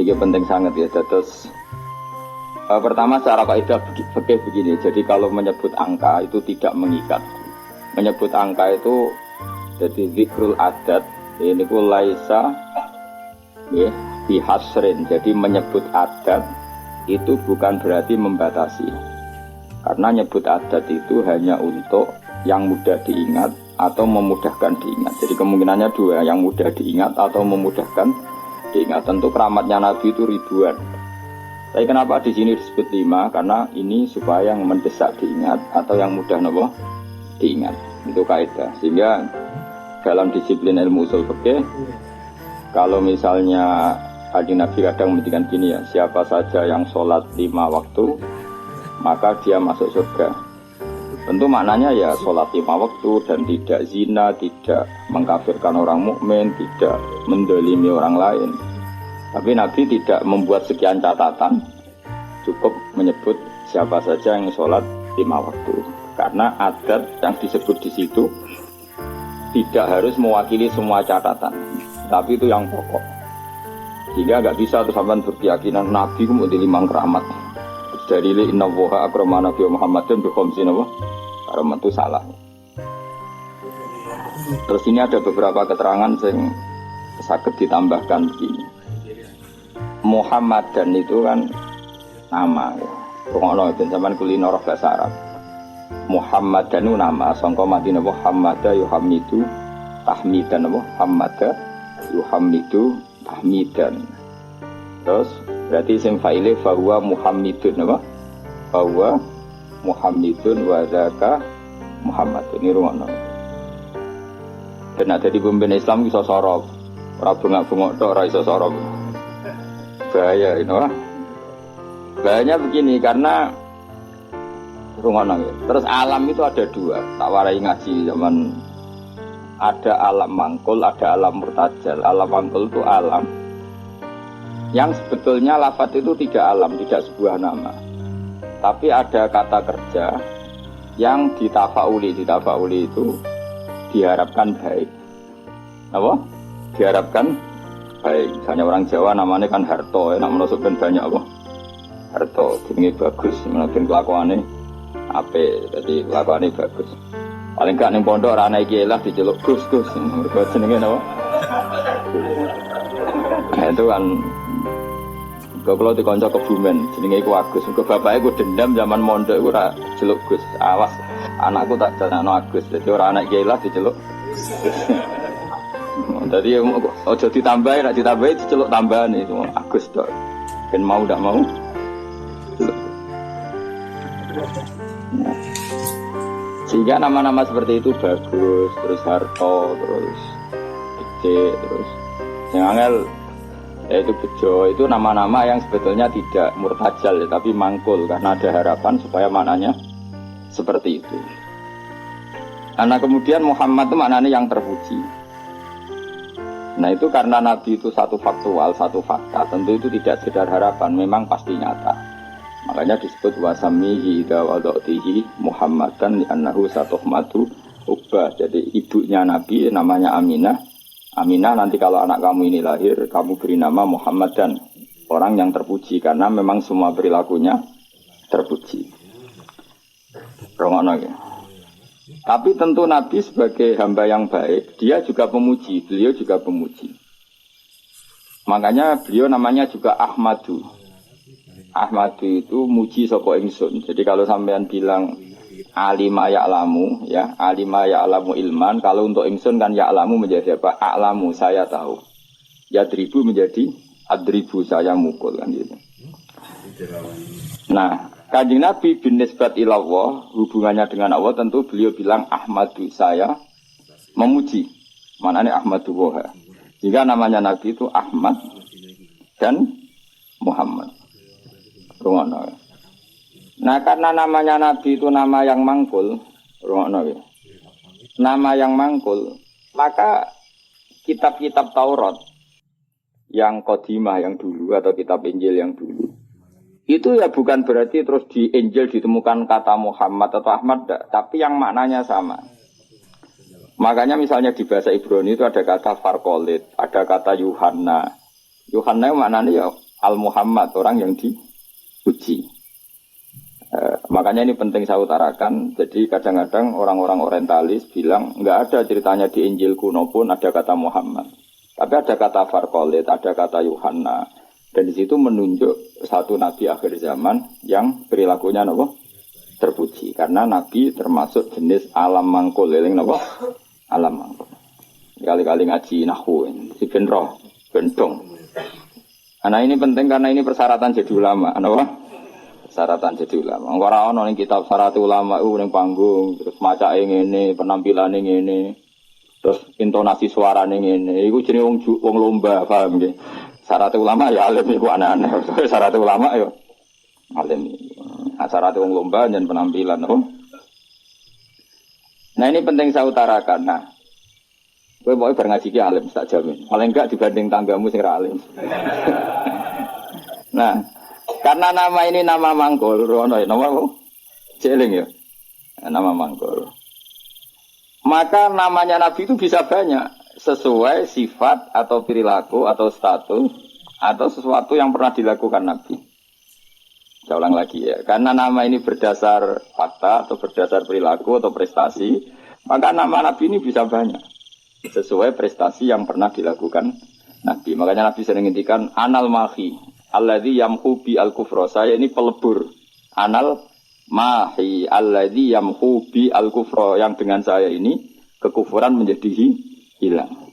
Ini penting sangat ya. Terus pertama secara kaidah fikih begini. Jadi kalau menyebut angka itu tidak mengikat. Menyebut angka itu jadi zikrul adat. Ini ku laisa ya bihasrin. Jadi menyebut adat itu bukan berarti membatasi. Karena nyebut adat itu hanya untuk yang mudah diingat atau memudahkan diingat. Jadi kemungkinannya dua, yang mudah diingat atau memudahkan diingat. Tentu keramatnya Nabi itu ribuan. Tapi kenapa di sini disebut 5? Karena ini supaya yang mendesak diingat atau yang mudah diingat. Itu kaidah. Sehingga dalam disiplin ilmu usul fikih, kalau misalnya Kanjeng Nabi kadang menjadikan gini ya, siapa saja yang sholat 5 waktu, maka dia masuk surga. Tentu maknanya ya sholat 5 waktu dan tidak zina, tidak mengkafirkan orang mukmin, tidak mendolimi orang lain. Tapi Nabi tidak membuat sekian catatan, cukup menyebut siapa saja yang sholat 5 waktu. Karena adat yang disebut di situ tidak harus mewakili semua catatan, tapi itu yang pokok. Sehingga nggak bisa tuh sampean berkeyakinan Nabi itu mau di 5 keramat. Dari inna woha akramana Nabi Muhammadin berkomsin apa? Keramat itu salah. Terus ini ada beberapa keterangan yang sakit ditambahkan begini. Muhammadan itu kan nama ya. Pokoknya itu zaman kulino roh bahasa Arab. Muhammadan itu nama. Sangka madina Muhammada yuhamidu tahmidan apa? Muhammada yuhamidu tahmidan. Terus berarti sing faile fahuwa Muhammadun apa? Fahuwa Muhammadun wa zaka Muhammadun. Ini rumakno. Dan ada di pemimpin Islam iso sorop. Ora bengak-bengok tok ora iso sorop. Bahaya ini wah. Bahayanya begini karena rumakno. Terus alam itu ada 2. Tak warai ngaji zaman ada alam mangkul, ada alam murtajal. Alam mangkul itu alam yang sebetulnya lafadz itu tidak alam, tidak sebuah nama. Tapi ada kata kerja yang ditafauli itu diharapkan baik. Apa? Diharapkan baik. Misalnya orang Jawa namanya kan harto, enak menusukkan banyak apa? Harto, jenenge bagus, menurutkan kelakuannya apik, jadi kelakuannya bagus. Paling gak ning pondok ora ana iki lah diceluk Gus. Mergo jenenge napa? Nah, itu kan kalau dikonco Kebumen jenenge iku Agus. Mergo bapake ku dendam zaman mondok iku ora celuk Gus. Awas anakku tak jalano Agus. Dadi ora ana iki lah diceluk. Dadi aja ditambahi, nek ditambahi diceluk tambahan itu Agus tok. Ben mau ndak mau. Sehingga nama-nama seperti itu bagus, terus harto, terus gede, terus yang angel yaitu bejo, itu nama-nama yang sebetulnya tidak murtajal ya, tapi mangkul karena ada harapan supaya maknanya seperti itu. Karena kemudian Muhammad itu maknanya yang terpuji. Nah itu karena Nabi itu satu faktual, satu fakta, tentu itu tidak sekedar harapan, memang pasti nyata. Makanya disebut wasamihi dawadatihi Muhammadan li'annahu satuhmatu ubah. Jadi ibunya Nabi namanya Aminah. Aminah nanti kalau anak kamu ini lahir, kamu beri nama Muhammadan, orang yang terpuji karena memang semua perilakunya terpuji. Rongono ya. Tapi tentu Nabi sebagai hamba yang baik, dia juga pemuji, beliau juga pemuji. Makanya beliau namanya juga Ahmadu. Ahmadu itu muji sapa ingsun. Jadi kalau sampean bilang alima ya'lamu ya, alima ya'lamu ilman, kalau untuk ingsun kan ya'lamu menjadi apa? A'lamu, saya tahu. Yadribu menjadi adribu, saya mukul kan gitu. Nah, Kanjeng Nabi bin nisbat ilallah, hubungannya dengan Allah tentu beliau bilang Ahmadu, saya memuji. Maknanya Ahmadu woha. Jika namanya Nabi itu Ahmad dan Muhammad. Rungono. Nah karena namanya Nabi itu nama yang mangkul, rungono ya. Nama yang mangkul, maka kitab-kitab Taurat yang qadimah yang dulu atau kitab Injil yang dulu, itu ya bukan berarti terus di Injil ditemukan kata Muhammad atau Ahmad, tapi yang maknanya sama. Makanya misalnya di bahasa Ibrani itu ada kata Farkolit, ada kata Yuhanna. Yuhanna maknanya ya Al-Muhammad, orang yang dipuji. Makanya ini penting saya utarakan. Jadi kadang-kadang orang-orang orientalis bilang nggak ada ceritanya di Injil kuno pun ada kata Muhammad. Tapi ada kata Farqalit, ada kata Yuhanna. Dan di situ menunjuk satu nabi akhir zaman yang perilakunya apa? Terpuji. Karena nabi termasuk jenis alam mangkul. Yang apa? Alam mangkul. Kali-kali ngaji nahwu, si benroh, bendong. Nah ini penting karena ini persyaratan jadi ulama. Apa? Persyaratan jadi ulama. Ora ono ning kitab syarat ulama ning panggung, terus macake ngene, penampilan ngene, terus intonasi suarane ngene. Iku jenenge wong lomba, paham nggih? Syarat ulama ya alim iku aneh-aneh. Syarat ulama ya alim. Syarat wong lomba dan penampilan, apa? Nah ini penting saya utarakan. Nah, kowe mau ngaji ki alim tak jamin. Paling enggak dibanding tanggamu sing ra alim. Nah, karena nama ini nama mangkul, rono ya, nama apa? Jeling ya, nama mangkul. Maka namanya Nabi itu bisa banyak, sesuai sifat atau perilaku atau status atau sesuatu yang pernah dilakukan Nabi. Saya ulang lagi ya, karena nama ini berdasar fakta atau berdasar perilaku atau prestasi, maka nama Nabi ini bisa banyak, sesuai prestasi yang pernah dilakukan Nabi. Makanya Nabi sering ngintikan anal mahi. Alladzi yamhu bi al-kufra. Saya ini pelebur. Anal mahi alladzi yamhu bi al-kufra, yang dengan saya ini kekufuran menjadi hilang.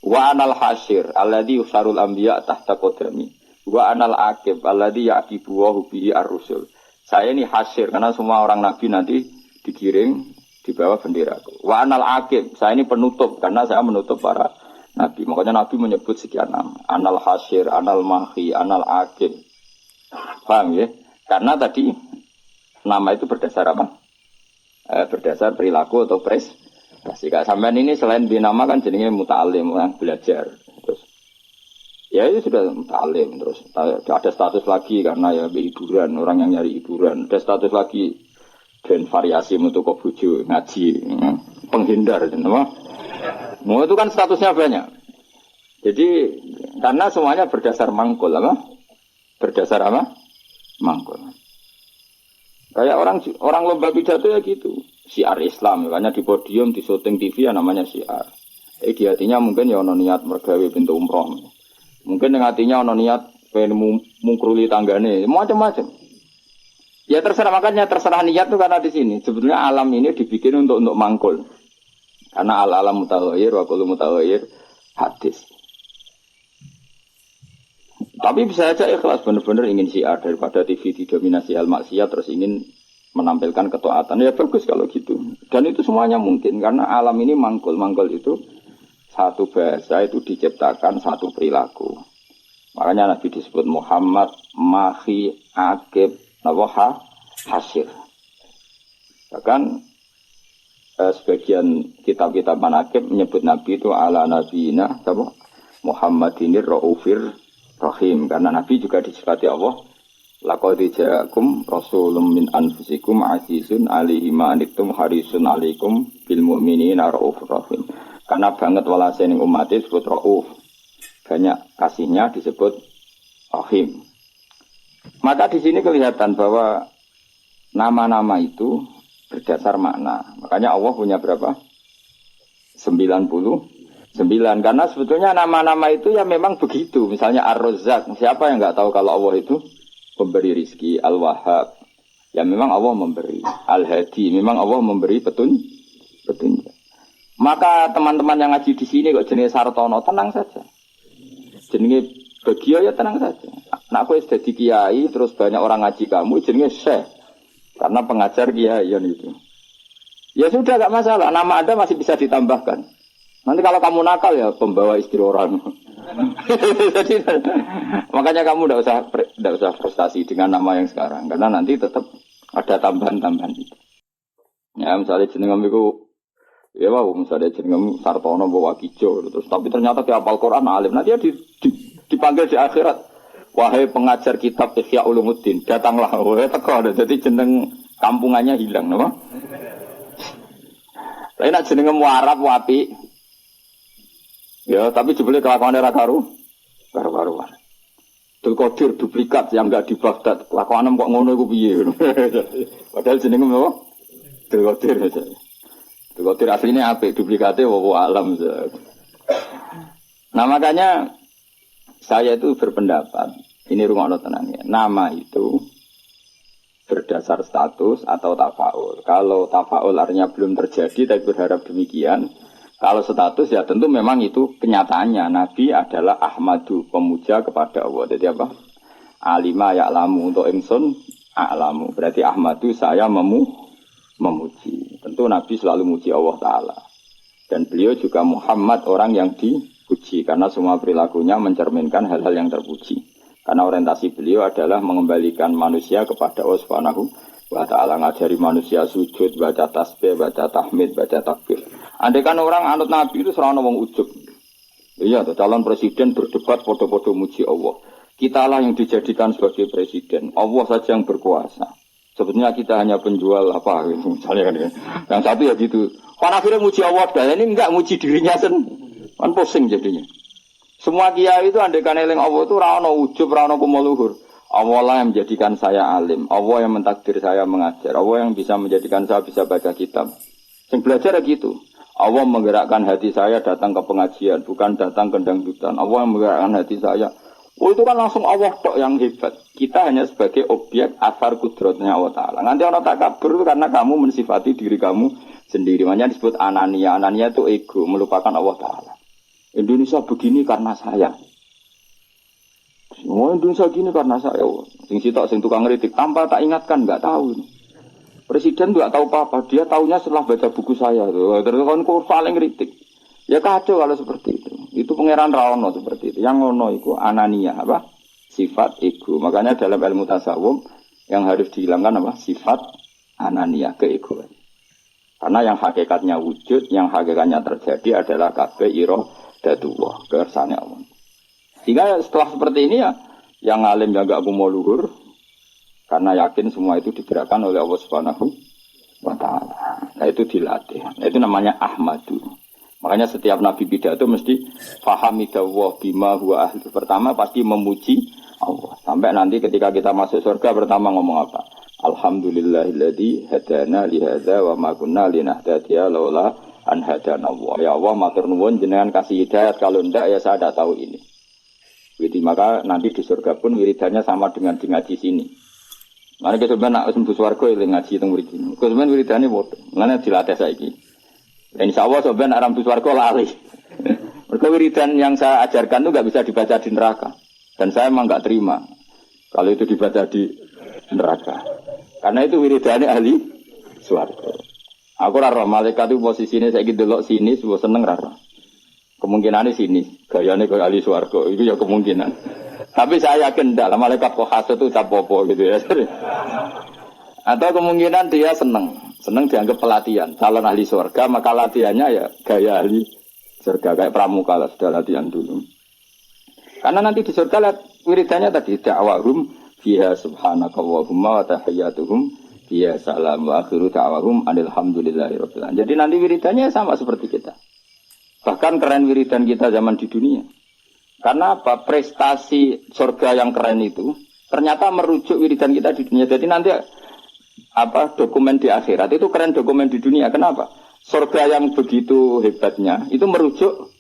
Wa anal hasyir alladzi yusarul anbiya tahta qadrami. Wa anal aqib alladzi yaqibu wa bihi ar-rusul. Saya ini hasyir karena semua orang nabi nanti digiring di bawah benderaku. Wa anal aqib, saya ini penutup karena saya menutup para Nabi. Makanya Nabi menyebut sekian nama. Anal hasyir, anal mahi, anal aqib. Paham ya? Karena tadi nama itu berdasar apa? Berdasar perilaku atau prestasi. Sampean ini selain binama kan jenenge muta'alim, yang belajar. Terus ya itu sudah muta'alim. Terus ada status lagi karena ya hiburan, orang yang nyari hiburan. Ada status lagi dan variasi untuk bojo ngaji, penghindar, apa? Mau itu kan statusnya banyak. Jadi karena semuanya berdasar mangkul, apa? Berdasar apa? Mangkul. Kayak orang lomba pidato ya gitu. Syiar Islam, makanya di podium, di syuting TV ya namanya syiar. Di hatinya mungkin ya ono niat mergawe pintu umroh. Mungkin yang hatinya ono niat pengen mungkruli tanggane, macam-macam. Ya terserah, makanya terserah niat tuh karena di sini. Sebetulnya alam ini dibikin untuk mangkul. Karena al-alam mutaghayyir wa kullu mutaghayyir hadis. Tapi bisa saja ikhlas benar-benar ingin syiar daripada TV didominasi al-maksiyah terus ingin menampilkan ketaatan. Ya bagus kalau gitu. Dan itu semuanya mungkin karena alam ini mangkul. Mangkul itu satu bahasa itu diciptakan satu perilaku. Makanya Nabi disebut Muhammad, Mahi, Aqib, Nawaha, Hasyir. Bahkan sebagian kitab-kitab manaqib menyebut Nabi itu ala nabiyina Muhammadinir Raufir Rahim, karena Nabi juga disifati Allah laqad ja'akum rasulun min anfusikum azizun 'alaihi ma anittum harisun 'alaikum bil mu'minina raufur rahim. Karena banget walase ning umat disebut Rauf, banyak kasihnya disebut Rahim. Maka di sini kelihatan bahwa nama-nama itu berdasar makna. Makanya Allah punya berapa? 99. Karena sebetulnya nama-nama itu ya memang begitu. Misalnya Ar-Razzaq. Siapa yang nggak tahu kalau Allah itu pemberi rizki. Al-Wahhab. Ya memang Allah memberi. Al-Hadi. Memang Allah memberi petunjuk. Maka teman-teman yang ngaji di sini kok jenis Sartono, tenang saja. Jenis Bagio ya tenang saja. Nah aku sudah di kiai, terus banyak orang ngaji kamu, jenis Syekh. Karena pengajar kiaian itu. Ya sudah gak masalah, nama Anda masih bisa ditambahkan. Nanti kalau kamu nakal ya pembawa istri orang. Jadi, makanya kamu tidak usah frustasi dengan nama yang sekarang, karena nanti tetap ada tambahan-tambahan itu. Ya misalnya jenengam itu, ya wow, misalnya jenengam Sartono bawa Kijo, terus tapi ternyata dia hafal Quran alim, nanti dia dipanggil di akhirat. Wahai pengajar kitab Ihya Ulumuddin, datanglah. Wahai teko, jadi jeneng kampungannya hilang, apa? Tapi nak jeneng Arab wapi. Ya, tapi jebule kelakuane ra karuan. Abdul Qadir duplikat yang enggak di Baghdad. Kelakuanem kok ngono iku piye. Padahal jenenge apa? Abdul Qadir aja. Abdul Qadir aslinya apik, duplikate wa alam. Nah makanya saya itu berpendapat, ini rungokno tenan ya. Nama itu berdasar status atau tafaul. Kalau tafaul artinya belum terjadi tapi berharap demikian. Kalau status ya tentu memang itu kenyataannya. Nabi adalah Ahmadu, pemuja kepada Allah. Jadi apa? Alima ya'lamu untuk ingsun a'lamu. Berarti Ahmadu saya memuji. Tentu Nabi selalu muji Allah Ta'ala. Dan beliau juga Muhammad orang yang dipuji. Karena semua perilakunya mencerminkan hal-hal yang terpuji. Karena orientasi beliau adalah mengembalikan manusia kepada Allah Subhanahu wa Ta'ala. Ngajari manusia sujud, baca tasbih, baca tahmid, baca takbir. Andai kan orang anut Nabi itu serana wong ujub. Iya, calon presiden berdebat podo-podo muji Allah. Kitalah yang dijadikan sebagai presiden. Allah saja yang berkuasa. Sebetulnya kita hanya penjual apa gitu, misalnya kan ya. Yang satu ya gitu. Kan akhirnya muji Allah, dan ini enggak muji dirinya sendiri. Kan pusing jadinya. Semua kiai itu andai kan eling Allah itu rana ujub, rana kumuluhur. Allah lah yang menjadikan saya alim. Allah yang mentakdir saya mengajar. Allah yang bisa menjadikan saya bisa baca kitab. Yang belajar ya gitu. Allah menggerakkan hati saya datang ke pengajian, bukan datang ke dangdutan. Allah yang menggerakkan hati saya. Oh itu kan langsung Allah tok yang hebat. Kita hanya sebagai objek asar kudratnya Allah Ta'ala. Nanti orang takabur itu karena kamu mensifati diri kamu sendiri. Makanya disebut anania. Anania itu ego, melupakan Allah Ta'ala. Indonesia begini karena saya. Oh Indonesia begini karena saya. Sing sitok sing tukang kritik tanpa tak ingatkan nggak tahu. Presiden nggak tahu apa-apa. Dia tahunya setelah baca buku saya. Terus kan paling kritik. Ya kacau kalau seperti itu. Itu pangeran Raono seperti itu. Yang ngono itu anania apa? Sifat ego. Makanya dalam ilmu tasawuf yang harus dihilangkan apa? Sifat anania, keegoan. Karena yang hakikatnya wujud, yang hakikatnya terjadi adalah kabeh iradatullah, kersane Allah. Sehingga setelah seperti ini ya, yang alim yang gak mau luhur, karena yakin semua itu digerakkan oleh Allah Subhanahu wa Ta'ala. Nah itu dilatih. Nah, itu namanya Ahmadu. Makanya setiap Nabi pidato mesti fahamidallah bima huwa ahli. Pertama pasti memuji Allah. Sampai nanti ketika kita masuk surga pertama ngomong apa? Alhamdulillahilladzi hadana li hadza wa ma kunna linahtadiya laula an hadana Allah. Ya Allah matur nuwun jenengan kasih hidayat, kalau ndak ya saya tidak tahu ini. Jadi maka nanti di surga pun wiridannya sama dengan di ngaji sini. Mane kesuwen nak sembuh swarga eling ngaji teng mriki. Kesuwen wiridane padha. Mane dilatih saiki. Insyaallah sampeyan aram mlebu swarga lali. Mergo wiridan yang saya ajarkan itu enggak bisa dibaca di neraka. Dan saya memang enggak terima kalau itu dibaca di neraka. Karena itu wiridane ahli swarga. Aku ora roh malaikat itu posisine saiki delok sini suwe seneng ra. Kemungkinane sini, gayane kaya ahli swarga. Itu ya kemungkinan. Tapi saya yakin enggak, malaikat kok khas itu capopo gitu ya. Atau kemungkinan dia seneng dianggap pelatihan, calon ahli surga, maka latihannya ya gaya ahli surga, kayak pramuka lah, sudah latihan dulu. Karena nanti di surga lihat wiridannya tadi, da'wahum fiha subhanakallahumma wa tahiyyatuhum fiha salam wa akhiru da'wahum alhamdulillahirabbil alamin. Jadi nanti wiridannya sama seperti kita. Bahkan keren wiridan kita zaman di dunia. Karena apa? Prestasi surga yang keren itu ternyata merujuk wiridan kita di dunia. Jadi nanti apa dokumen di akhirat itu keren dokumen di dunia. Kenapa? Surga yang begitu hebatnya itu merujuk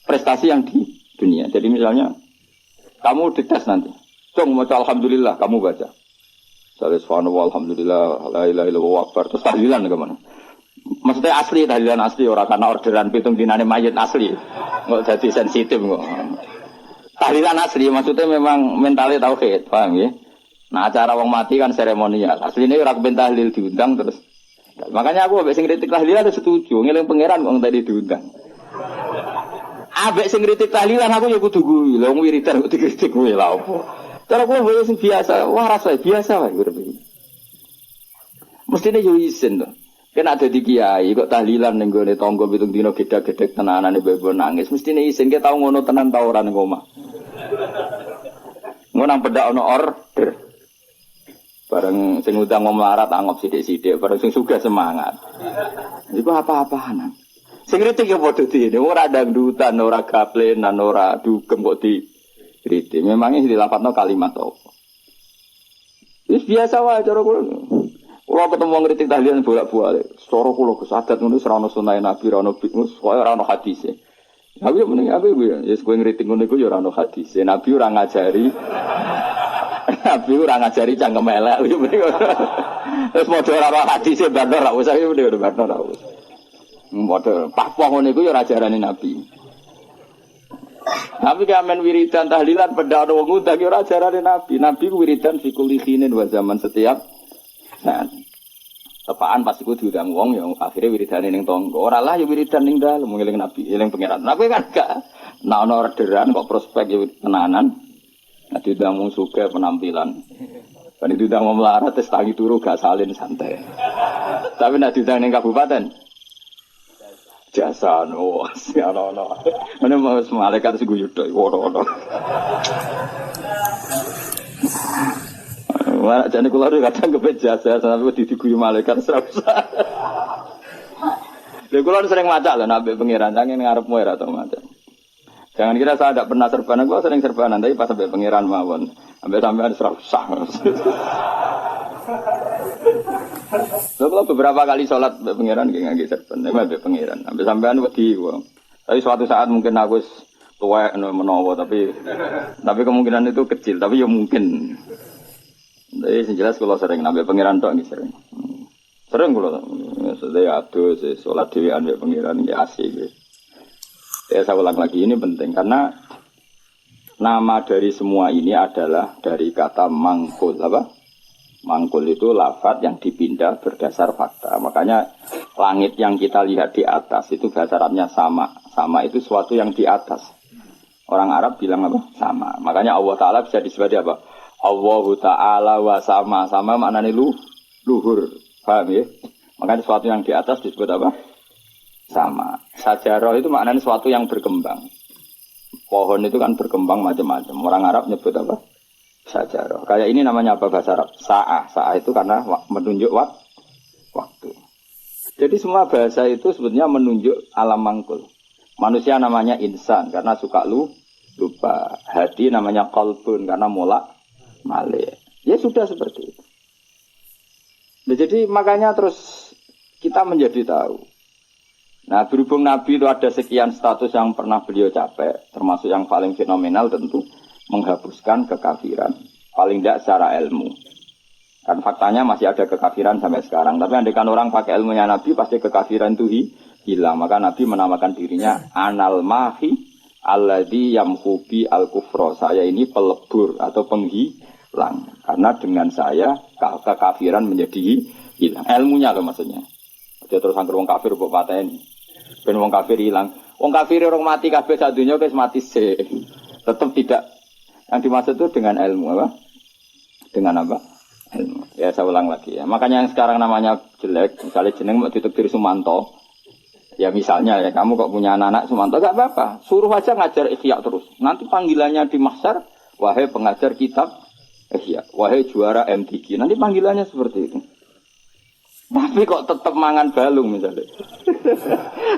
prestasi yang di dunia. Jadi misalnya kamu dites nanti, cung mau alhamdulillah kamu baca. Misalnya subhanallah alhamdulillah la ilaha illallah akbar. Terus tahlilan kemana? Maksudnya asli tahlilan asli orang karena orderan pitung dinane mayit asli. Nggak jadi sensitif kok. Tahlilan asli maksudnya memang mentalnya tauhid, paham ya? Nah acara wong mati kan seremonial. Aslinya ora kepen tahlil diundang terus. Makanya aku ambek sing kritik tahlilan harus setuju, ngeling pangeran wong tadi diundang. Ambek sing kritik tahlilan aku ya kudu kuwi, lha wong wiridan kok dikritik kuwi lha opo. Cara kuwi sing biasa, wah rasa biasa wae urip iki. Mestine yo isin to. Kena dadi kiai kok tahlilan ning gone tangga pitung dina gedhe-gedhe tenanane bebo nangis. Mestine isin ki tau ngono tenan ta ora ning omah. Ngonang bedak ono order. Bareng sing utang ngomlarat anggap sithik-sithik, bareng sing sugih semangat. Iku apa-apaan. Sing kritik ya padha dene, ora dangdutan, ora gaplenan, ora dugem kok Kritik. Memangnya dilapatno kalimat apa? Wis biasa wae cara kula. Kula ketemu ngritik tahlilan bolak-balik. Cara kula kesadat ngono ora ono sunah Nabi, ora ono bimus, ora ono hadis. Tapi mending apa ya? Ya kowe ngritik ngono iku ya ora ono hadis. Nabi ora ngajari. Nabi ora ngajari cangkem elek. Terus model ora hadis bandar ra usah iki udah bandar ra usah. Model pakwa ngono iku ya ora ajarane Nabi. Tapi kamen wiridan tahlilan benda ana wong ngundang ora ajarane Nabi. Nabi wiridan fi kulli khinin wa zaman setiap saat. Tepaan pas iku diundang wong ya akhire wiridane ning tangga. Ora lah ya wiridan ning dalem ngeling Nabi, eling pangeran. Nabi kan gak ana orderan kok prospek ya tenanan. Nah diundang wong sugih penampilan. Kan diundang wong melarat tes tangi turu gak salin santai. Tapi nek diundang ning kabupaten jasa no, siapa. Mana mau malaikat sih gue yudoi, woro. Mana jadi keluar kadang kepet jasa, sampai diguyu malaikat serasa. Dia keluar sering macam lah, nabi pengiran, jangan ngarep muir atau macam. Jangan kira saya tidak pernah serbanan, gue sering serbanan, tapi pas sampai pengiran mawon, sampai serasa. Kalau beberapa kali sholat pengiran nggak serban, tapi pengiran. Sampai wedi gua. Tapi suatu saat mungkin aku tua menowo, tapi kemungkinan itu kecil. Tapi ya mungkin. Jadi jelas kalau sering nambah pengiran tuh nggak sering. Sering kalau sudah aduh sholat dewi ambil pengiran ya asik. Ya saya ulang lagi ini penting karena nama dari semua ini adalah dari kata mangkul apa? Mangkul itu lafaz yang dipindah berdasar fakta. Makanya langit yang kita lihat di atas itu bahasa Arabnya sama. Sama itu sesuatu yang di atas. Orang Arab bilang apa? Sama. Makanya Allah Ta'ala bisa disebut apa? Allahu Ta'ala wa sama. Sama maknanya luhur. Paham ya? Makanya sesuatu yang di atas disebut apa? Sama. Sajarah itu maknanya sesuatu yang berkembang. Pohon itu kan berkembang macam-macam. Orang Arab nyebut apa? Sajarah. Kayak ini namanya apa bahasa Arab? Sa'ah. Sa'ah itu karena menunjuk waktu. Jadi semua bahasa itu sebetulnya menunjuk alam mangkul. Manusia namanya insan karena suka lupa. Hati namanya qalbun karena malik. Ya sudah seperti itu. Nah, jadi makanya terus kita menjadi tahu. Nah berhubung Nabi itu ada sekian status yang pernah beliau capai. Termasuk yang paling fenomenal tentu menghapuskan kekafiran, paling tidak secara ilmu. Kan faktanya masih ada kekafiran sampai sekarang. Tapi andaikan orang pakai ilmunya Nabi, pasti kekafiran itu hilang. Maka Nabi menamakan dirinya Anal Mahi Alladhi Yamhubi Al-Kufro. Saya ini pelebur atau penghilang. Karena dengan saya kekafiran menjadi hilang. Ilmunya loh maksudnya. Dia terus angker wong kafir buat patah ini. Ben wong kafir hilang. Wong kafir orang mati kafir sadunya guys mati se. Tetap tidak. Yang dimaksud itu dengan ilmu apa? Dengan apa? Ilmu. Ya saya ulang lagi ya. Makanya yang sekarang namanya jelek, misalnya jeneng mau ditekdir Sumanto. Ya misalnya ya kamu kok punya anak Sumanto, gak apa-apa. Suruh aja ngajar Ihya terus. Nanti panggilannya di mahsyar, wahai pengajar kitab Ihya, wahai juara MTQ. Nanti panggilannya seperti itu. Tapi kok tetap mangan balung misalnya.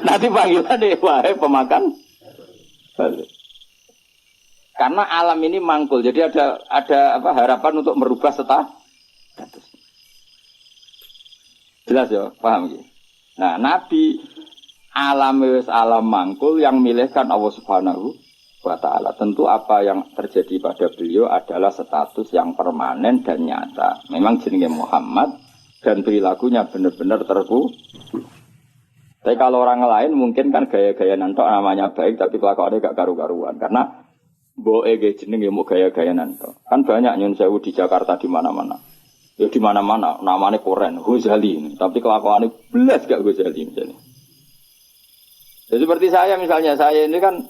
Nanti panggilannya wahai pemakan balung. Karena alam ini mangkul, jadi ada apa harapan untuk merubah status. Jelas ya, paham ya? Nah, Nabi alam mangkul yang milihkan Allah Subhanahu wa Ta'ala. Tentu apa yang terjadi pada beliau adalah status yang permanen dan nyata. Memang jenenge Muhammad dan perilakunya benar-benar terku. Tapi kalau orang lain mungkin kan gaya-gaya nantok namanya baik, tapi kelakuannya gak karu-karuan. Karena boe jenenge mau gaya-gaya nanto. Kan banyak nyun sewu di Jakarta di mana-mana. Ya di mana-mana namanya Koren, Ghazali. Tapi kelakuannya belas gak Ghazali misalnya. Ya seperti saya misalnya, saya ini kan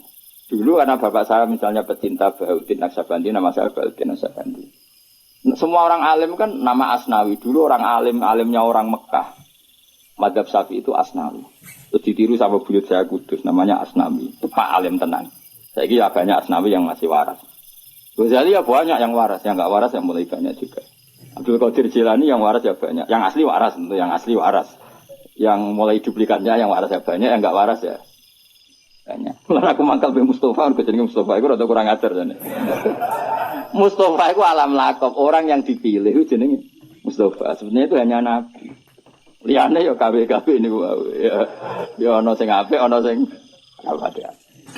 dulu karena bapak saya misalnya pecinta Bahauddin Naksabandi, nama saya Bahauddin Naksabandi. Semua orang alim kan nama Asnawi. Dulu orang alimnya orang Mekah. Madzhab Syafi'i itu Asnawi. Terus ditiru sama buyut saya Kudus, namanya Asnawi. Itu Pak Alim tenang. Saya kira banyak Asnawi yang masih waras. Ghazali ya banyak yang waras, yang enggak waras yang mulai banyak juga. Abdul Qadir Jilani yang waras ya banyak, yang asli waras tentu, yang asli waras. Yang mulai duplikatnya yang waras ya banyak, yang enggak waras ya. Kayaknya. Lan aku mangkal be Mustafa, kok jenenge Mustafa iku rada kurang ajar jane. Mustafa iku alam lakop, orang yang dipilih itu jenenge Mustafa. Sebenarnya itu hanya nabi. Liyane ya kabeh-kabeh niku ya. Ya ana sing apik, ana sing apa dia.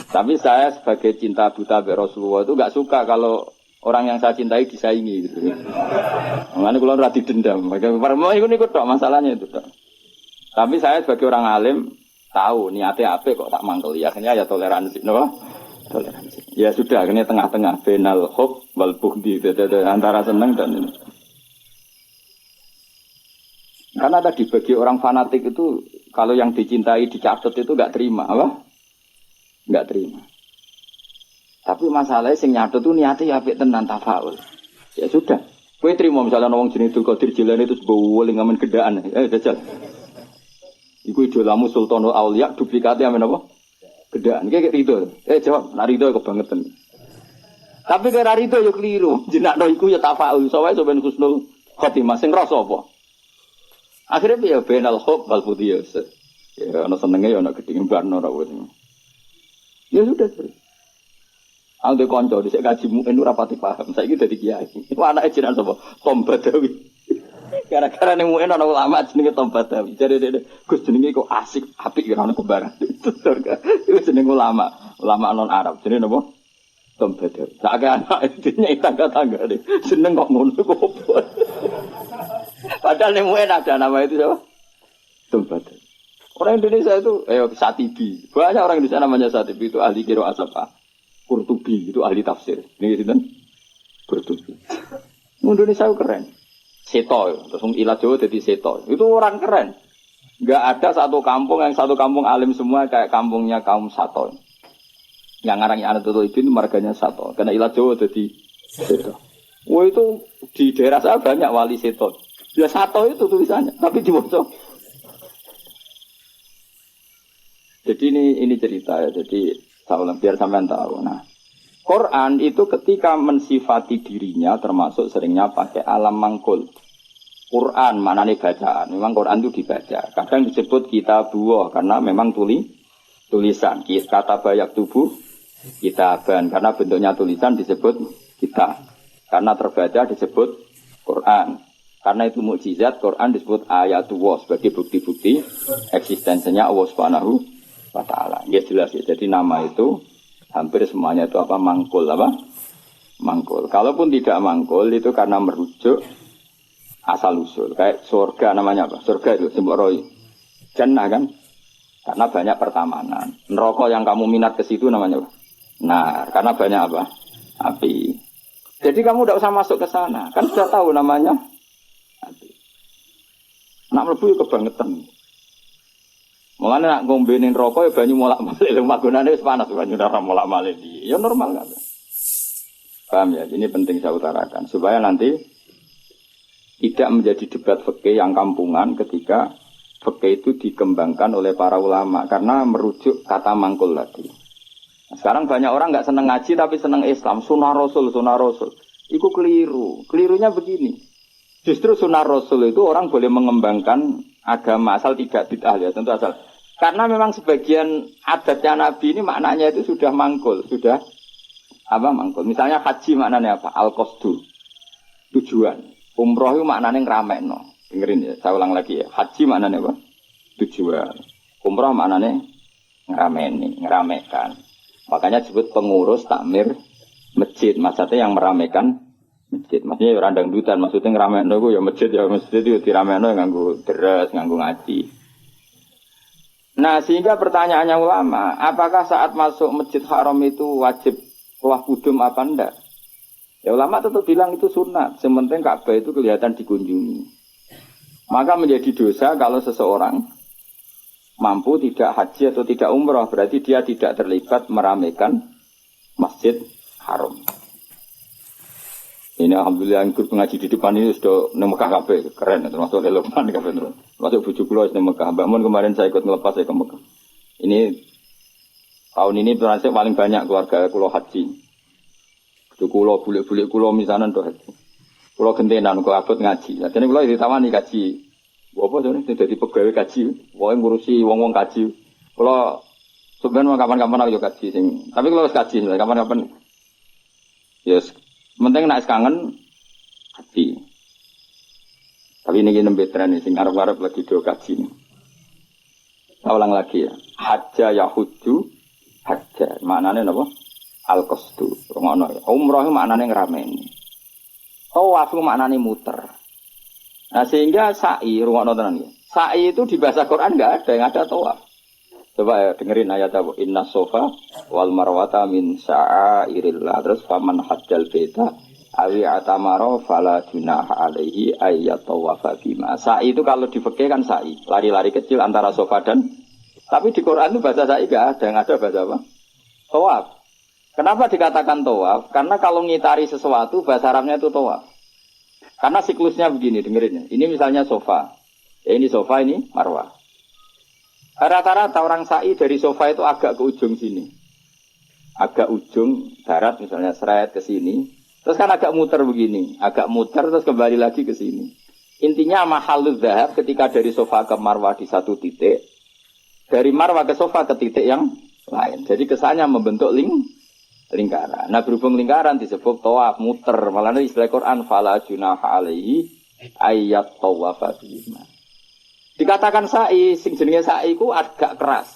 Tapi saya sebagai cinta buta be Rasulullah itu enggak suka kalau orang yang saya cintai disaingi gitu. Makanya kula ora didendam. Permo iku niku tok masalahnya itu tok. Tapi saya sebagai orang alim tahu niatnya apik kok tak mangkel. Ya akhirnya ya toleransi, napa? Toleransi. Ya sudah, akhirnya tengah-tengah benal hub wal bughdi antara seneng dan ini. Karena tadi bagi orang fanatik itu kalau yang dicintai dicatat itu enggak terima, apa? Enggak terima. Tapi masalahnya sing nyatet itu niatnya ya apik tenan tafaul. Ya sudah. Kowe trimo misalnya wong jenenge Abdul Qadir Jilani itu sebuah ngamen gedaan. Jajal. Iku idolamu Sultanul Auliya duplikatnya amen apa? Gedaan. Kayak rido. Jawab, nak rido kebangetan. Tapi kira rido yo keliru. Jenakno iku ya tafaul. Soale sampeyan husnul khotimah sing rasa apa? Akhirnya ya benal hub wal budiyah. Ya ana senenge ya ana gedhe barno ora wis. Ya sudah. Angge kanca dhisik kaji muen ora pati paham. Saiki dadi kiai. Iku anake jenengan sapa? Tom Badawi. Gara-gara ning muen ana ulama jenenge Tom Badawi. Jare Gus jenenge kok asik, apik ora ono kembaran. Itu jenenge ulama non Arab. Jenenge napa? Tom Badawi. Sak anak dene tangga-tangga seneng kok ngono kok opo. Padahal ning muen ada nama itu siapa? Tom Badawi. Orang Indonesia itu Satibi. Banyak orang Indonesia namanya Satibi itu ahli qiraat apa? Qurtubi itu ahli tafsir. Ini gitu kan? Qurtubi. Indonesia itu keren. Seto, terus ilah Jawa jadi seto. Itu orang keren. Enggak ada satu kampung alim semua kayak kampungnya kaum Sato. Yang ngarangnya anak Tutul Ibn marganya Sato. Karena ilah Jawa jadi seto. Wah itu di daerah saya banyak wali seto. Ya Sato itu tulisannya, tapi dibaca. Jadi ini cerita ya. Jadi saya biar sampean tahu. Nah, Quran itu ketika mensifati dirinya termasuk seringnya pakai alam mangkul. Quran maknanya bacaan. Memang Quran itu dibaca. Kadang disebut kitabuh karena memang tulisan. Kata bayak tubuh kitaban karena bentuknya tulisan disebut kita. Karena terbaca disebut Quran. Karena itu mukjizat Quran disebut ayatullah sebagai bukti-bukti eksistensinya Allah Subhanahu wa ta'ala. Ya jelas ya. Jadi nama itu hampir semuanya itu apa? Mangkul apa? Mangkul. Kalaupun tidak mangkul itu karena merujuk asal usul. Kayak surga namanya apa? Surga itu simbol roy. Jannah kan? Karena banyak pertamanan. Neraka yang kamu minat ke situ namanya apa? Nah, karena banyak apa? Api. Jadi kamu tidak usah masuk ke sana. Kan sudah tahu namanya api. Nak mlebu kebangetan. Mulane nak ngombenin rokok ya banyu molak-malik lho magunane wis panas banyu ora molak-malik iki. Ya normal kan. Paham ya? Ini penting saya utarakan supaya nanti tidak menjadi debat fikih yang kampungan ketika fikih itu dikembangkan oleh para ulama karena merujuk kata mangkul tadi. Nah, sekarang banyak orang enggak senang ngaji tapi senang Islam, sunnah Rasul. Itu keliru. Kelirunya begini. Justru sunnah Rasul itu orang boleh mengembangkan agama asal tidak bid'ah ya, tentu asal. Karena memang sebagian adatnya Nabi ini maknanya itu sudah mangkul, sudah apa mangkul. Misalnya haji maknanya apa? Al-qasdu, tujuan. Umroh itu maknanya ngeramekno. Dengerin ya, saya ulang lagi ya. Haji maknanya apa? Tujuan. Umroh maknanya ngeramekan. Makanya disebut pengurus takmir masjid. Maksudnya yang meramekan masjid. Maksudnya orang dangdutan, maksudnya ngeramekan itu ya masjid itu diramekan nganggo deres, nganggo ngaji. Nah, sehingga pertanyaannya ulama, apakah saat masuk Masjid Haram itu wajib tuwaf kudum apa enggak? Ya ulama tetap bilang itu sunat, sementing Ka'bah itu kelihatan dikunjungi. Maka menjadi dosa kalau seseorang mampu tidak haji atau tidak umrah, berarti dia tidak terlibat meramaikan Masjid Haram. Ini alhamdulillah yang ikut ngaji di depan ini sudah nang Mekah kabeh, keren termasuk relevan kabeh terus. Masuk bojo kula nang Mekah. Mbak Mun kemarin saya ikut ngelepas saya ke Mekah. Ini tahun ini transit paling banyak keluarga kula haji. Kudu kula bulik-bulik kula misanan to haji. Kula gentenan kok abot ngaji. Dene kula ditawani kaji. Apa jane dadi pegawai kaji, wae ngurusi wong-wong kaji. Kula Sebenarnya kapan-kapan aku juga kaji sing. Tapi kalau kaji kapan-kapan yes, penting nek kangen kaji. Tapi ini nembe tren sing arep-arep lagi do kaji. Saya ulang lagi ya. Hajja yahuju hajja. Maknanya apa? Al-qasdu. Ngono ya. Umroh maknanya ngrameni. Tawaf maknanya muter. Nah sehingga sa'i rungono tenan ya. Sa'i itu di bahasa Quran enggak ada, yang ada tawaf. Coba ya dengerin ayat apa? Inna sofa wal marwata min sa'airillah. Terus faman hajjal beta awi atamaro fala junaha alaihi ayyat tawafa bima. Sa'i itu kalau di fikih kan sa'i, lari-lari kecil antara sofa dan. Tapi di Quran itu bahasa sa'i enggak ada, yang ada bahasa apa? Tawaf. Kenapa dikatakan tawaf? Karena kalau ngitari sesuatu bahasa Arabnya itu tawaf. Karena siklusnya begini, dengerin ya. Ini misalnya sofa. Ya, ini sofa, ini marwah. Rata-rata orang sa'i dari sofa itu agak ke ujung sini. Agak ujung barat misalnya seret ke sini. Terus kan agak muter begini. Agak muter terus kembali lagi ke sini. Intinya mahalul dhahab ketika dari sofa ke marwah di satu titik. Dari marwah ke sofa ke titik yang lain. Jadi kesannya membentuk lingkaran. Nah berhubung lingkaran disebut tawaf muter. Malah istilah Quran fala junaha alaihi ayyat tawafa bima. Dikatakan sa'i, sing jenenge sa'i ku agak keras.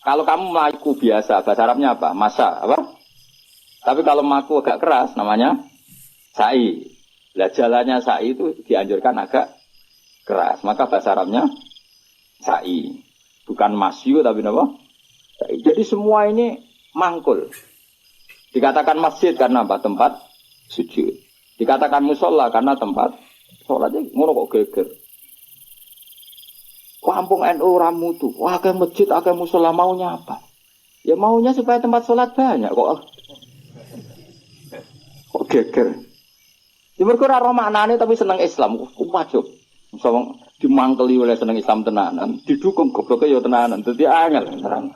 Kalau kamu melaku biasa, bahasa Arabnya apa? Masa, apa? Tapi kalau melaku agak keras, namanya sa'i. Lah jalannya sa'i itu dianjurkan agak keras. Maka bahasa Arabnya sa'i. Bukan masyu, tapi apa? Sa'i. Jadi semua ini mangkul. Dikatakan masjid karena apa? Tempat sujud. Dikatakan musola karena tempat sholatnya ngono kok geger. Kampung NU ramu tuh, wah ke masjid, ke musola maunya apa? Ya maunya supaya tempat sholat banyak kok geger. Ya mereka ora maknane tapi seneng Islam, wajib. Misalnya dimangkeli oleh seneng Islam tenanan, didukung gobloknya ya tenanan, jadi angel terang.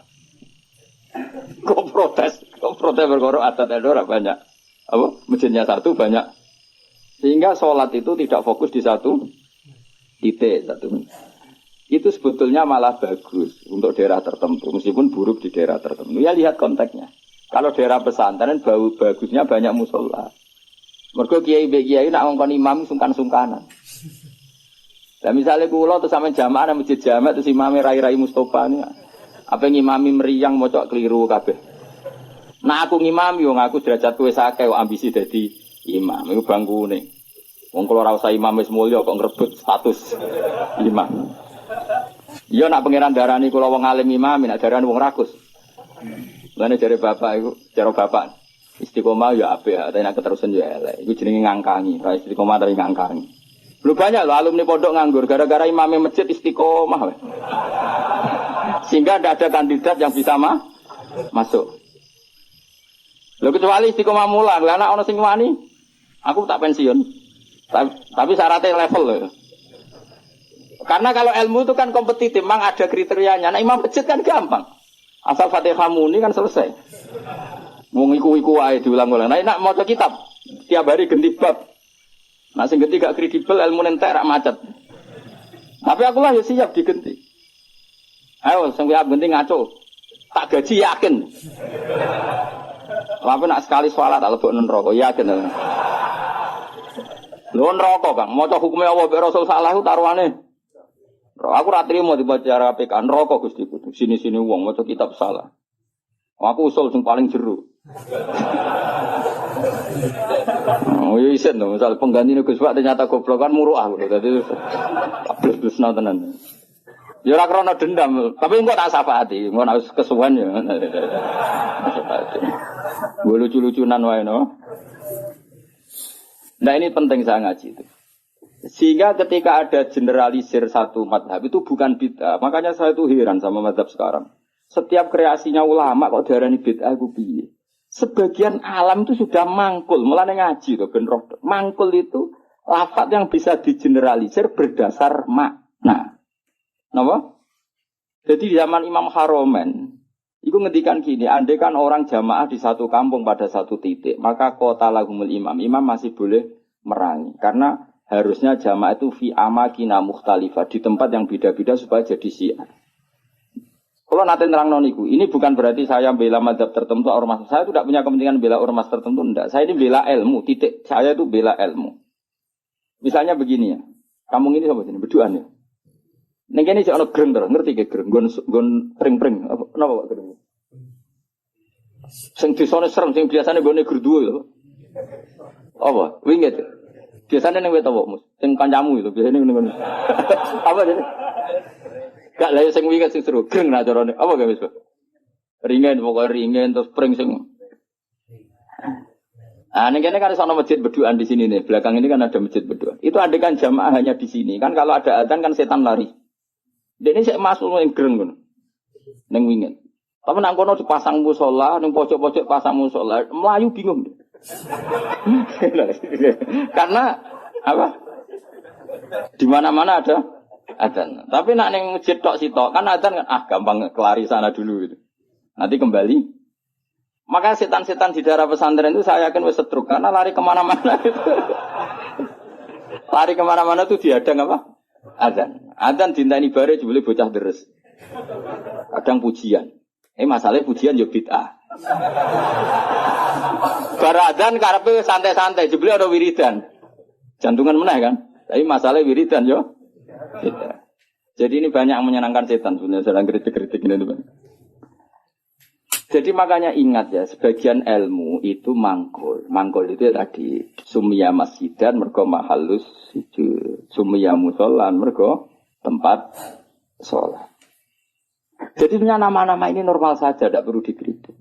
Kok protes berkorok adat ora banyak. Apa? Masjidnya satu banyak. Sehingga sholat itu tidak fokus di satu titik satu. Itu sebetulnya malah bagus untuk daerah tertentu, meskipun buruk di daerah tertentu. Ya lihat konteksnya. Kalau daerah pesantren bagusnya banyak musola. Mergo kiai nak ngongkon imam sungkan-sungkanan. Lah misalnya kula terus sampe jamaah nang masjid jamaah terus imame rai-rai Mustofa ini. Apa ngimami meriang mocok keliru kabeh. Nah aku ngimami yo ngaku derajatku wis akeh ambisi dadi imam. Iku bangkune. Wong kula ora usah imam wis mulya kok ngrebut status imam. Iya nak pangeran darani kula wong alim imam, nak darani wong rakus. Lane jare bapak iku, cara bapak istiqomah ya apik, tapi nak keterusan ya elek. Iku jenenge ngangkangi, ra istiqomah tapi ngangkangi. Lu banyak loh alumni pondok nganggur gara-gara imamnya masjid istiqomah. Sehingga tidak ada kandidat yang bisa masuk. Lho kecuali istiqomah mulang, lah anak ono sing wani, aku tak pensiun. Tapi syaratnya level loh. Karena kalau ilmu itu kan kompetitif, memang ada kriterianya. Nah imam masjid kan gampang. Asal Fatihah muni kan selesai. Mau iku wae diulang-ulang. Nah nak maca kitab tiap hari ganti bab. Nah sing ganti gak kredibel ilmu entek rak macet. Tapi aku lah ya siap digenti. Ayo sing siap ganti ngaco. Tak gaji yakin. Tapi nak sekali sholat tak lebok neraka yakin. Lho neraka Kang, maca hukume Allah mek Rasul salah ku taruhane. Aku ra trimo dibaca PK neraka Gusti kudu sini-sini wong maca kitab salah. Aku usul sing paling jero. Oh iya isen to, misal pengganti Gus Pak ternyata goblok kan muruh aku. Dadi plus tenan. Ya ora krana dendam, tapi engko tak syafaati, engko nek kesuwen ya. Lucu-lucunan wae no. Nah ini penting saya ngaji itu. Sehingga ketika ada generalisir satu madhab itu bukan bid'ah. Makanya saya itu heran sama madhab sekarang. Setiap kreasinya ulama kok darani bid'ah itu piye. Sebagian alam itu sudah mangkul. Mulane ngaji tuh ben roh. Mangkul itu lafaz yang bisa digeneralisir berdasar makna. Napa? Jadi di zaman Imam Haromen itu ngendikan gini, andai kan orang jamaah di satu kampung pada satu titik, maka kota lahumul imam masih boleh merangi. Karena harusnya jamaah itu fi amakina mukhtalifah, di tempat yang beda-beda supaya jadi syiar. Kalau nanti nerang noniku, ini bukan berarti saya bela madhab tertentu ormas. Saya tidak punya kepentingan bela ormas tertentu, enggak. Saya ini bela ilmu, titik. Saya itu bela ilmu. Misalnya begini ya, kamu ini sama sini, berduaan ya. Neng ini sih ono greng terus, ngerti ke greng, gon pring-pring, apa Pak greng? Sing disone serem, sing biasane gone gerduwe lho. Apa? Winget. Biasane ning wet apa, Mus? Sing kancamu itu biasane ngene. Apa jadi? Gak lha sing winget sing seru, greng nak carane. Apa gak wis, Pak? Ringen pokoke ringen terus pring sing. Ning kene kan sono masjid berduaan di sini nih. Belakang ini kan ada masjid berduaan. Itu ada kan jamaah hanya di sini. Kan kalau ada adzan kan setan lari. Dene sik masuk ning greng ngono. Ning winget. Tapi nang kono dipasang musola, ning pojok-pojok pasang musola, melayu bingung. Karena apa? Di mana-mana ada adzan. Tapi nak ning masjid tok sitok kan adzan kan gampang kelari sana dulu gitu. Nanti kembali. Maka setan-setan di daerah pesantren itu saya yakin wis setruk karena lari kemana-mana itu. Lari kemana-mana tuh dihadang apa? Adzan. Adzan dinteni bare jebule bocah deres. Kadang pujian. Masalahnya pujian yo bid'ah. Baradan karepe santai-santai, jebule ada wiridan. Jantungan meneh kan. Tapi masalahnya wiridan yo bid'ah. Jadi ini banyak yang menyenangkan setan sebenarnya sedang kritik-kritik ini teman. Jadi makanya ingat ya, sebagian ilmu itu mangkul. Mangkul itu ya tadi sumia masjidan mergo mahallus sujud, sumia musolan mergo tempat sholat. Jadi nama-nama ini normal saja, tidak perlu dikritik.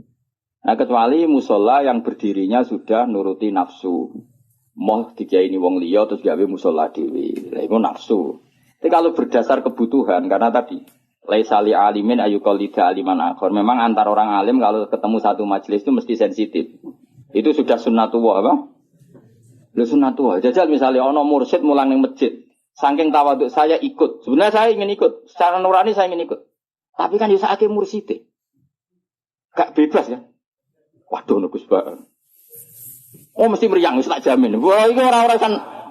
Nah kecuali musola yang berdirinya sudah nuruti nafsu. Moh dikiai ini wong liya terus gawe musola dewi. Nah, itu nafsu. Tapi kalau berdasar kebutuhan, karena tadi laisali alimin ayuqallida aliman akhor. Memang antar orang alim kalau ketemu satu majelis itu mesti sensitif. Itu sudah sunnatullah apa? Lu sunnatullah. Jajal misalnya ono mursyid mulang ning masjid. Saking tawaduk saya ikut. Sebenarnya saya ingin ikut. Secara nurani saya ingin ikut. Tapi kan ya saatnya mursite. Gak bebas ya. Waduh nugus banget. Oh mesti meriang, mesti tak jamin. Wah ini orang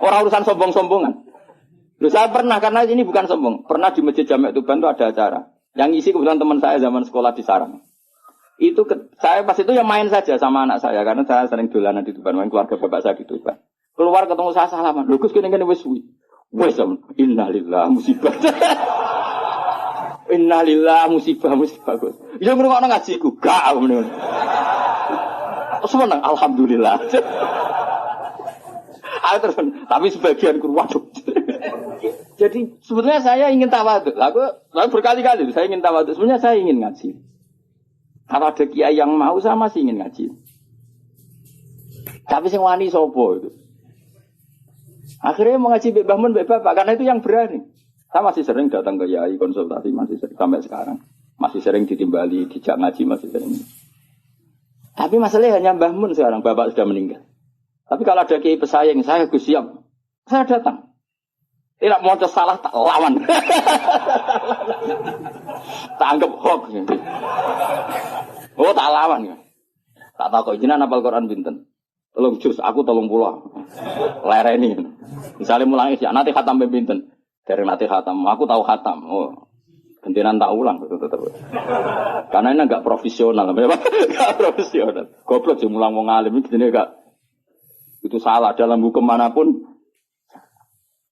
urusan sombong-sombongan. Loh saya pernah, karena ini bukan sombong. Pernah di Masjid Jami' Tuban itu ada acara. Yang isi kebetulan teman saya zaman sekolah di Sarang. Itu saya pas itu ya main saja sama anak saya. Karena saya sering dolanan di Tuban. Main keluarga bapak saya di Tuban. Keluar ketemu saya salaman. Loh Gus kene-kene wis suwi. Wes innalillah musibah. Innalillah musibah. Ya ngrungokno ngajiku, gak ngono. Seneng alhamdulillah. Terus, tapi sebagian waduh. Jadi sebetulnya saya ingin tawadhu. Aku berkali-kali saya ingin tawadhu. Sebenarnya saya ingin ngaji. Kalau ada kiai yang mau saya masih ingin ngaji. Tapi sing wani sapa itu? Akhirnya mau ngaji Mbak Mbah Mun, Mbak Bapak karena itu yang berani. Saya masih sering datang ke kiai konsultasi, masih sering sampai sekarang. Masih sering ditimbali, dijak ngaji, masih sering. Tapi masalahnya hanya Mbah Mun sekarang, Bapak sudah meninggal. Tapi kalau ada kiai pesaing, saya Gus siap. Saya datang. Tidak mau salah, tak lawan. Tak anggap hoax. Oh, tak lawan. Tak tahu kok jenengan hafal Quran pinten. Tolong jus, aku 30. Lereni. Misalnya mulang isya, nanti khatam pinten. Dari nanti khatam, aku tahu khatam. Oh, gantian tak ulang betul. Karena ini enggak profesional, enggak profesional. Goblok sih mulang wong alim ini enggak. Itu salah dalam hukum manapun.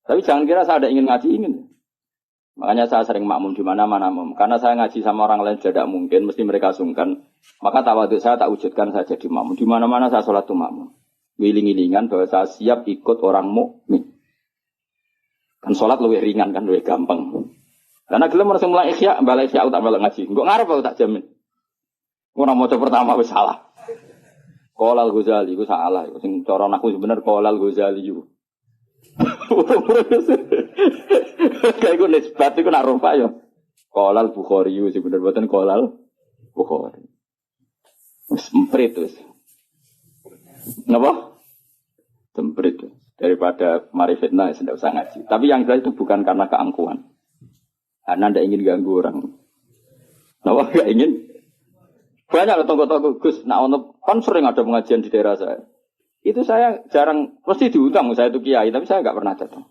Tapi jangan kira saya ada ingin ngaji ingin. Makanya saya sering makmum di mana-mana makmum. Karena saya ngaji sama orang lain tidak mungkin, mesti mereka sungkan. Maka tawadhu saya tak wujudkan saya jadi makmum. Di mana-mana saya sholat tuh makmum. Wiling-wilingan bahwa saya siap ikut orang mukmin. Kan sholat lebih ringan kan, lebih gampang. Karena gelem harus mulai isya, balik isya tak balik ngaji. Enggak ngarep aku tak jamin. Orang maca pertama wis salah. Qolal Ghazali iku salah iku sing cara aku sebenarnya Qolal Ghazali iku. Kayak iku nisbat iku nak rupa ya. Qolal Bukhari iku sebenarnya boten Qolal Bukhari. Wis emprit wis. Napa? Temprit. Daripada mari fitnah tidak usah ngaji. Tapi yang jelas itu bukan karena keangkuhan. Karena tidak ingin ganggu orang. Kenapa tidak ingin? Banyak tonggo-tonggo Gus. Nah, kan sering ada pengajian di daerah saya. Itu saya jarang, pasti diundang. Saya itu kiai, tapi saya nggak pernah datang.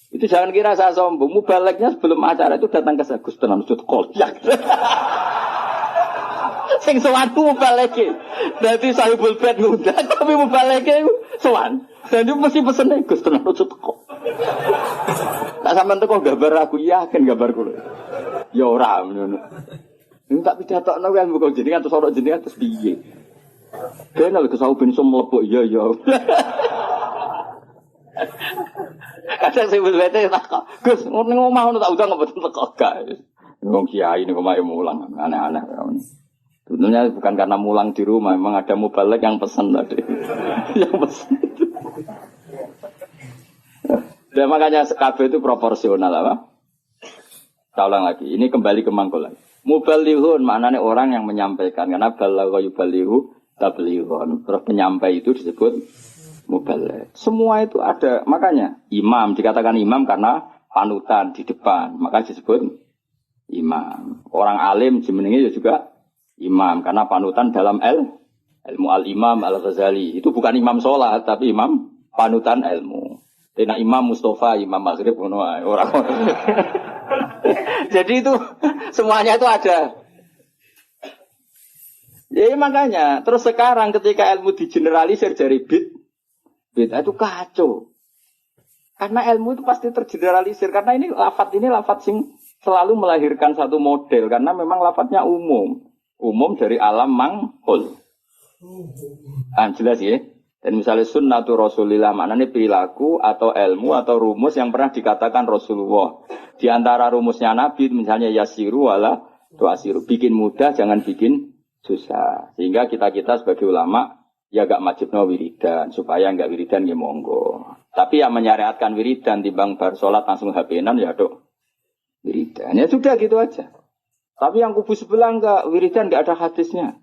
Itu jangan kira saya sombong. Mubaleknya sebelum acara itu datang ke saya. Gus tenan sujud kolyak. Sing sowan ku mubaleke. Dadi sahibul bait ngundang tapi mubaleke sowan. Dan itu mesti pesene Gus tenan sujud kok. Tak sampean teko gambar aku yakin gambar kulo. Ya ora ngono. Ning tak pidatokno kan mbok jenengan terus ora jenengan terus piye. Kene lho kesau ben iso mlebok iya. Kadang sing bete tak Gus, ning omah ngono tak undang mboten teko gak. Wong kiai niku mae mulang aneh-aneh. Sebetulnya bukan karena mulang di rumah, memang ada mubalek yang pesan tadi. Yang pesan. Dan makanya kabeh itu proporsional apa? Saya ulang lagi, ini kembali ke mangkul lagi. Mubalighun maknanya orang yang menyampaikan, karena balagha yubalighu tablighun. Terus penyampai itu disebut mubaligh. Semua itu ada, makanya imam dikatakan imam karena panutan di depan, maka disebut imam. Orang alim jenenge juga imam karena panutan dalam ilmu al-imam al-Ghazali. Itu bukan imam sholat tapi imam panutan ilmu. Dena Imam Mustafa, Imam Maghrib ngono ae ora. Jadi itu semuanya itu ada. Ya makanya terus sekarang ketika ilmu digeneralisir dari bid itu kacau. Karena ilmu itu pasti tergeneralisir karena ini lafadz sing selalu melahirkan satu model karena memang lafadznya umum dari alam manghul. Jelas ya. Dan misalnya sunnatu Rasulillah maknanya perilaku atau ilmu atau rumus yang pernah dikatakan Rasulullah. Di antara rumusnya Nabi misalnya yasiru wala tuasiru. Bikin mudah jangan bikin susah. Sehingga kita sebagai ulama ya gak wajibno wiridan supaya gak wiridan ya monggo. Tapi yang menyariatkan wiridan timbang bar salat langsung HP-nan ya dok wiridan. Ya sudah gitu aja. Tapi yang kubu sebelah enggak wiridan enggak ada hadisnya.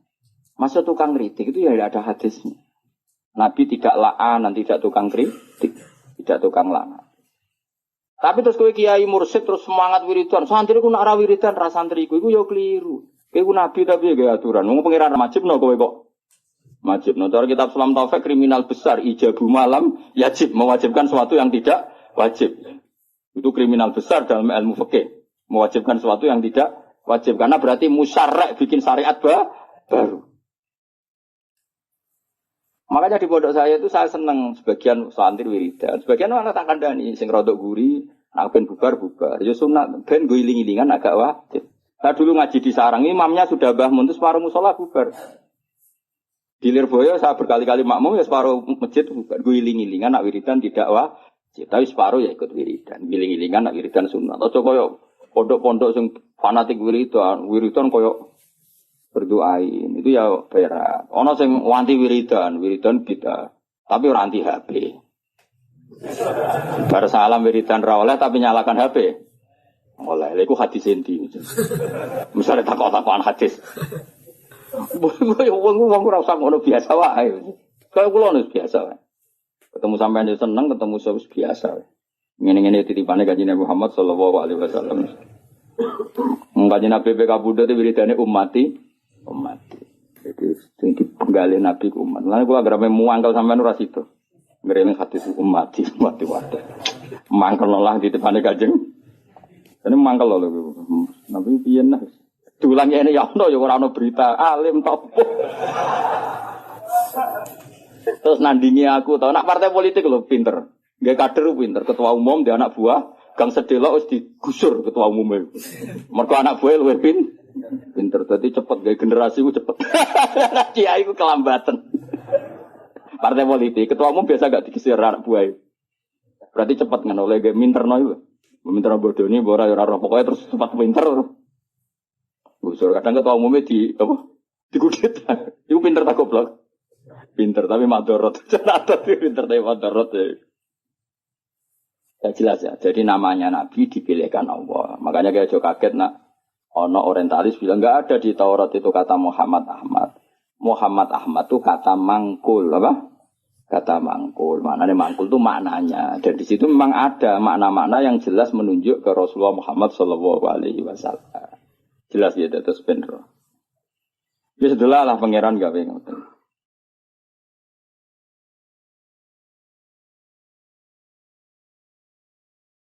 Masa tukang kritik itu ya enggak ada hadisnya. Nabi tidak la'an, tidak tukang kritik, tidak tukang la'an. Tapi terus kowe kiai mursyid terus semangat wiridan. Santri ku nak ra wiridan ra santriku iku ya keliru. Kowe Nabi tapi ya aturan. Wong pengiran wajibno kowe kok. Wajibno. Cara kitab Salam Taufik kriminal besar ijabu malam yajib mewajibkan sesuatu yang tidak wajib. Itu kriminal besar dalam ilmu fikih. Mewajibkan sesuatu yang tidak wajib karena berarti musyarrak bikin syariat baru. Makanya di pondok saya itu saya senang sebagian santri wiridan, sebagian anak tak kandani sing rodok guri, nak ben bubar. Ya sunat ben go iling-ilingan agak wajib. Saya dulu ngaji di sarang, imamnya sudah mbah mun terus separuh musala bubar. Di Lirboyo saya berkali-kali makmum ya separuh masjid bubar, go iling-ilingan nak wiridan tidak wajib, tapi separuh ya ikut wiridan, iling-ilingan nak wiridan sunat. Ojo koyo pondok-pondok sing fanatik wiridan koyo berdoain itu ya berat. Ono sing wanti wiridan kita, tapi ora anti HP. Bar salam wiridan ra oleh tapi nyalakan HP. Oleh, lha iku hadis endi. Misale takok-takokan hadis. Wong ora usah ngono biasa wae. Kayak kula wis biasa wae. Ketemu sampean yo seneng, ketemu wis biasa wae. Ngene-ngene titipane Kanjeng Muhammad sallallahu alaihi wasallam. Kanjeng Nabi PK Buddha itu wiridane umat. Jadi sing dipenggali Nabi ku umat. Lan kula agar muangkel sampean ora sido. Ngrene hadis umat wae. Mangkel lah di depane Kanjeng. Ini mangkel lho. Nabi piye nah. Dulang ngene ya ono ya ora ono berita alim topo. Terus nandingi aku tau nak partai politik lho pinter. Nggih kader pinter, ketua umum dia anak buah Gang Sedelok wis digusur ketua umumnya. Mergo anak buah luwih pinter dadi cepet gawe generasi ku cepet. Kiai ku kelambatan. Partai politik ketua umum biasa gak digisir anak buah. Berarti cepet kan oleh gawe minterno iku. Minterno bodoni ora ora pokoke terus cepat pinter. Gusur kadang ketua umumnya digudit. Iku pinter tak goblok. Pinter tapi madorot. Tapi pinter tapi madorot ya. Ya jelas ya. Jadi namanya Nabi dipilihkan Allah. Makanya kayak jo kaget nak. Ono orientalis bilang enggak ada di Taurat itu kata Muhammad Ahmad. Muhammad Ahmad itu kata mangkul apa? Kata mangkul. Maknanya mangkul itu maknanya. Dan di situ memang ada makna-makna yang jelas menunjuk ke Rasulullah Muhammad sallallahu alaihi wasallam. Jelas ya terus bener. Ya setelah lah pangeran gawe ngoten.